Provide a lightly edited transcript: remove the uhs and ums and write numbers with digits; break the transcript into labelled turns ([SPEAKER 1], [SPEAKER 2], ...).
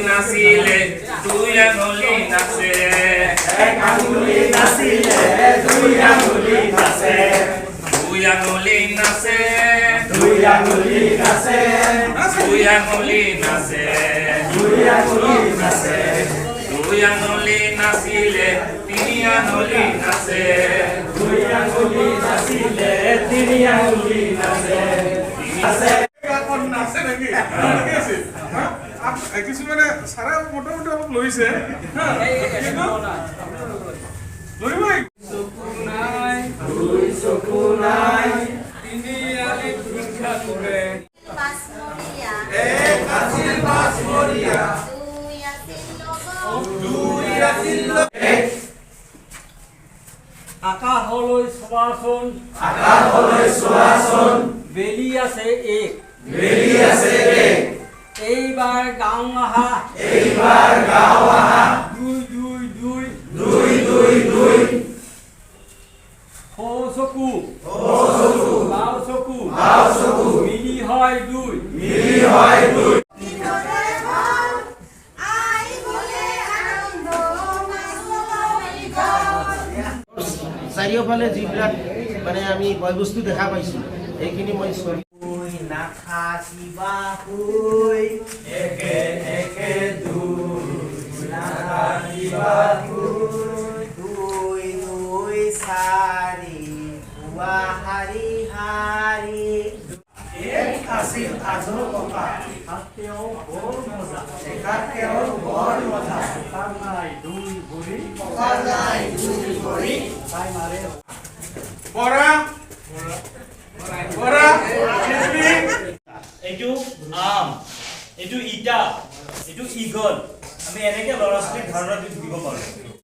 [SPEAKER 1] নাচিলে দুই আঙুলি নাচে
[SPEAKER 2] এক আঙুলি নাচিলে দুই আঙুলি নাচে
[SPEAKER 1] দুই আঙুলি নাচে
[SPEAKER 2] দুই আঙুলি নাচে
[SPEAKER 1] দুই আঙুলি নাচে
[SPEAKER 2] দুই আঙুলি নাচে
[SPEAKER 1] দুই আঙুলি নাচিলে তিনি আঙুলি নাচে
[SPEAKER 2] দুই আঙুলি নাচিলে তিনি আঙুলি নাচে নাচে
[SPEAKER 3] নাচে নাকি কিছুমানে চাৰে মোটামুটি অলপ লৈছে
[SPEAKER 2] দুই চকু নাই
[SPEAKER 3] তিনি আলি ভিক্ষা কৰে
[SPEAKER 2] এক আছিল পাঁচমৰীয়া দুই আছিল
[SPEAKER 4] আকাশলৈ চোৱাচোন
[SPEAKER 2] আকাশলৈ চোৱাচোন
[SPEAKER 4] বেলি আছে এক
[SPEAKER 2] বেলি আছে এক
[SPEAKER 4] এইবাৰ গাঁও আহা
[SPEAKER 2] এইবাৰ গাঁও আহা
[SPEAKER 4] দুই দুই দুই
[SPEAKER 2] দুই দুই দুই
[SPEAKER 4] সৌ চকু বাও চকু
[SPEAKER 2] বাও চকু
[SPEAKER 4] মিলি হয় দুই
[SPEAKER 2] মিলি হয় দুই
[SPEAKER 5] চাৰিওফালে যিবিলাক মানে আমি বয়বস্তু দেখা পাইছোঁ এইখিনি মই
[SPEAKER 2] নাথাকিবা শুই একে একে দুই নাথাকিবা শুই দুই দুই চাৰি পুৱা শাৰী শাৰী এক আছিল আজো ককা তেওঁ বৰ মজা তেওঁ বৰ মজা
[SPEAKER 4] নাই দুই ভৰি
[SPEAKER 2] ককা নাই দুই ভৰি
[SPEAKER 4] তাই মাৰে
[SPEAKER 3] পৰা পৰা
[SPEAKER 6] এইটো আম এইটো ইটা এইটো ইগল আমি এনেকে ল'ৰা ছোৱালীক ধাৰণা দিব পাৰোঁ